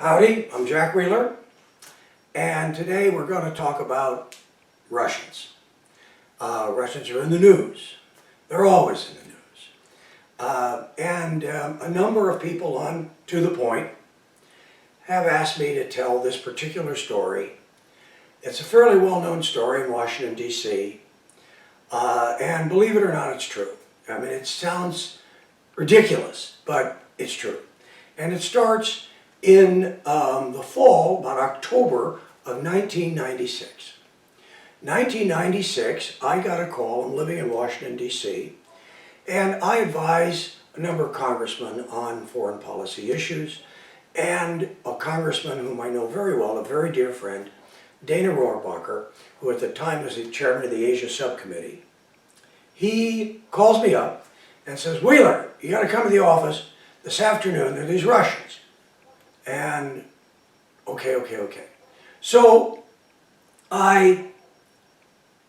Howdy, I'm Jack Wheeler, and today we're going to talk about Russians. Russians are in the news. They're always in the news. A number of people on To The Point have asked me to tell this particular story. It's a fairly well-known story in Washington, D.C., and believe it or not, it's true. I mean, it sounds ridiculous, but it's true. And it starts in the fall, about October of 1996. 1996, I got a call. I'm living in Washington, D.C., and I advise a number of congressmen on foreign policy issues, and a congressman whom I know very well, a very dear friend, Dana Rohrabacher, who at the time was the chairman of the Asia Subcommittee. He calls me up and says, "Wheeler, you got to come to the office this afternoon. There are these Russians." And okay. So I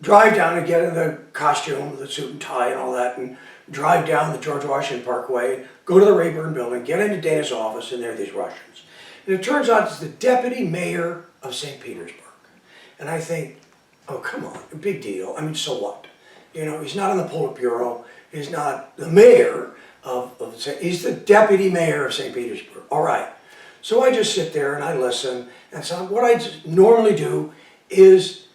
drive down and get in the costume, the suit and tie and all that, and drive down the George Washington Parkway, go to the Rayburn building, get into Dana's office, and there are these Russians. And it turns out it's the deputy mayor of St. Petersburg. And I think, oh, come on, a big deal. I mean, so what? You know, he's not on the Politburo. He's not the mayor he's the deputy mayor of St. Petersburg. All right. So I just sit there and I listen. And so what I normally do is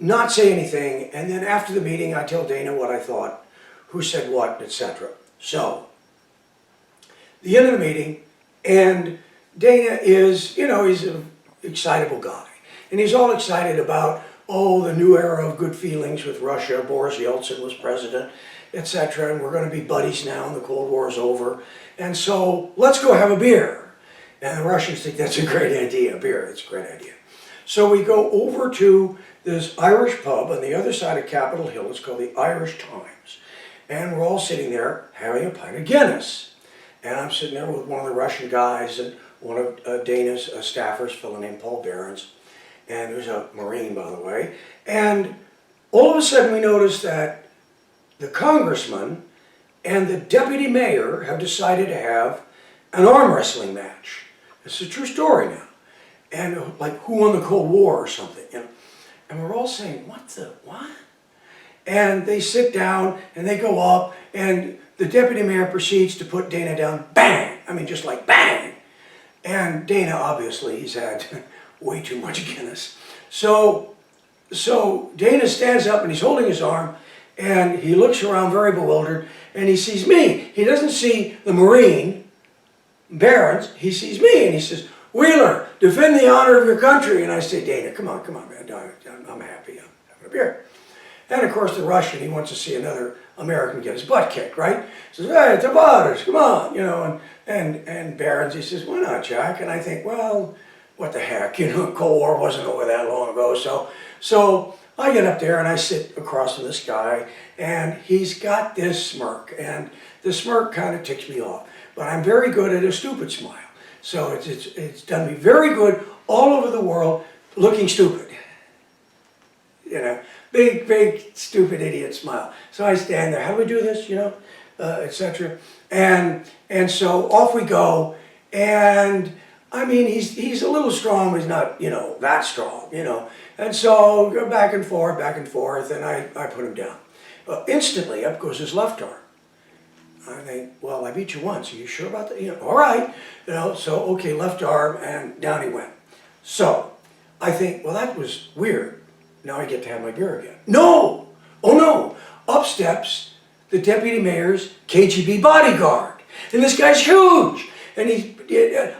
not say anything. And then after the meeting, I tell Dana what I thought, who said what, etc. So, the end of the meeting, and Dana is, you know, he's an excitable guy. And he's all excited about, oh, the new era of good feelings with Russia. Boris Yeltsin was president, etc. And we're going to be buddies now, and the Cold War is over. And so, let's go have a beer. And the Russians think that's a great idea, beer, it's a great idea. So we go over to this Irish pub on the other side of Capitol Hill. It's called the Irish Times. And we're all sitting there having a pint of Guinness. And I'm sitting there with one of the Russian guys and one of Dana's staffers, a fellow named Paul Behrens, and who's a Marine, by the way. And all of a sudden we notice that the congressman and the deputy mayor have decided to have an arm wrestling match. It's a true story now. And like, who won the Cold War or something, you know? And we're all saying, what? And they sit down and they go up and the deputy mayor proceeds to put Dana down, bang! I mean, just like bang! And Dana, obviously, he's had way too much Guinness. So Dana stands up and he's holding his arm and he looks around very bewildered and he sees me. He doesn't see the Marine, Behrens, he sees me and he says, "Wheeler, defend the honor of your country." And I say, "Dana, come on, man, I'm happy, I'm having a beer." And of course the Russian, he wants to see another American get his butt kicked, right? He says, "Hey, Tavares, come on," you know, and Behrens, he says, "Why not, Jack?" And I think, well, what the heck, you know, Cold War wasn't over that long ago, so I get up there and I sit across from this guy, and he's got this smirk, and the smirk kind of ticks me off. But I'm very good at a stupid smile. So it's done me very good all over the world looking stupid. You know, big, stupid idiot smile. So I stand there, how do we do this, you know, etc. And so off we go, and I mean, he's a little strong, but he's not, you know, that strong, you know. And so go back and forth, and I put him down. Instantly, up goes his left arm. I think, well, I beat you once. Are you sure about that? You know, all right. You know, so, okay, left arm, and down he went. So, I think, well, that was weird. Now I get to have my beer again. No! Oh, no! Up steps the deputy mayor's KGB bodyguard. And this guy's huge! And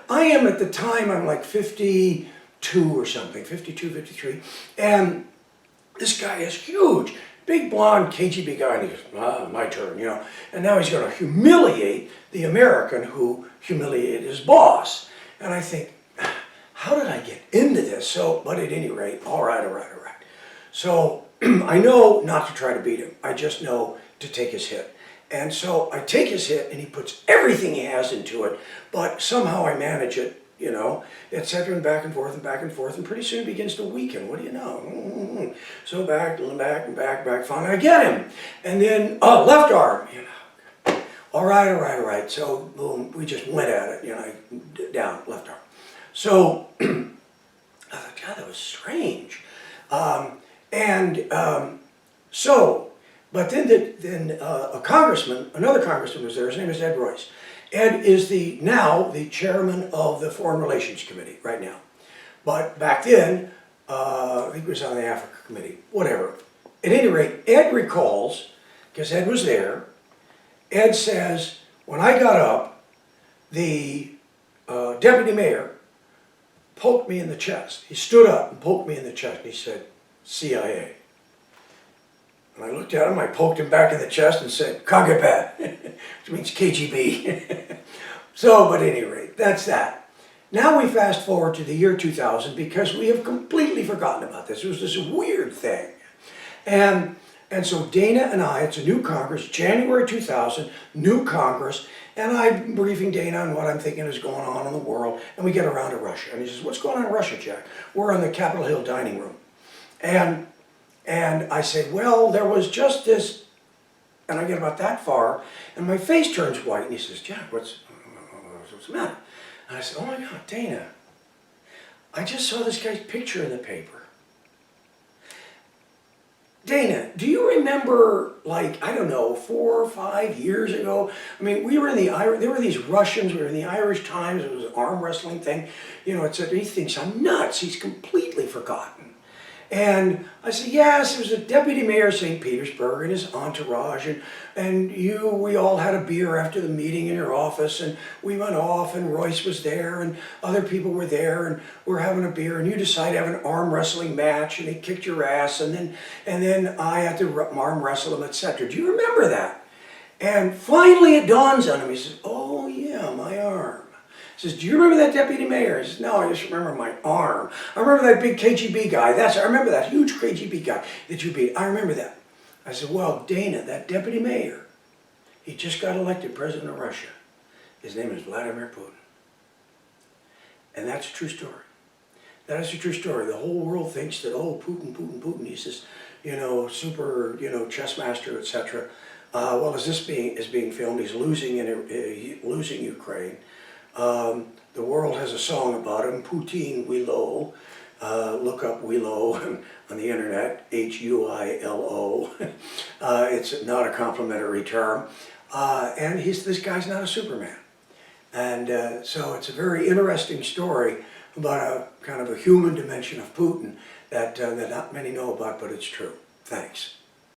I am at the time, I'm like 52 or something, 52, 53. And this guy is huge. Big blonde KGB guy, and he goes, my turn, you know. And now he's going to humiliate the American who humiliated his boss. And I think, how did I get into this? So, but at any rate, all right. So, I know not to try to beat him. I just know to take his hit. And so I take his hit, and he puts everything he has into it, but somehow I manage it, you know, etc., and back and forth, and pretty soon it begins to weaken. What do you know? So back, finally I get him. And then, left arm, you know. All right. So, boom, we just went at it, you know, down, left arm. So I thought, God, that was strange. But then a congressman, another congressman was there. His name is Ed Royce. Ed is now the chairman of the Foreign Relations Committee right now. But back then, I think he was on the Africa Committee, whatever. At any rate, Ed recalls, because Ed was there, Ed says, when I got up, the deputy mayor poked me in the chest. He stood up and poked me in the chest. And he said, CIA. And I looked at him, I poked him back in the chest and said, KGB, which means KGB. So, but at any rate, that's that. Now we fast forward to the year 2000 because we have completely forgotten about this. It was this weird thing. And so Dana and I, it's a new Congress, January 2000, new Congress, and I'm briefing Dana on what I'm thinking is going on in the world, and we get around to Russia. And he says, what's going on in Russia, Jack? We're in the Capitol Hill dining room. And I said, well, there was just this, and I get about that far, and my face turns white, and he says, Jack, what's the matter? And I said, oh my God, Dana, I just saw this guy's picture in the paper. Dana, do you remember, like, I don't know, 4 or 5 years ago? I mean, we were in there were these Russians, we were in the Irish Times, it was an arm wrestling thing. You know, he thinks I'm nuts, he's completely forgotten. And I said, yes, it was a deputy mayor of St. Petersburg and his entourage, and we all had a beer after the meeting in your office, and we went off, and Royce was there, and other people were there, and we're having a beer, and you decided to have an arm wrestling match, and he kicked your ass, and then I had to arm wrestle him, etc. Do you remember that? And finally it dawns on him. He says, oh yeah, my arm. He says, do you remember that deputy mayor? He says, no, I just remember my arm. I remember that big KGB guy. I remember that huge KGB guy that you beat. I remember that. I said, well, Dana, that deputy mayor, he just got elected president of Russia. His name is Vladimir Putin. And that's a true story. That is a true story. The whole world thinks that, oh, Putin, Putin, Putin, he's this, super, chess master, etc. Well, as this is being filmed, he's losing Ukraine. The world has a song about him, Putin Wilo. Look up Wilo on the internet, Huilo. It's not a complimentary term. And this guy's not a Superman. And so it's a very interesting story about a kind of a human dimension of Putin that not many know about, but it's true. Thanks.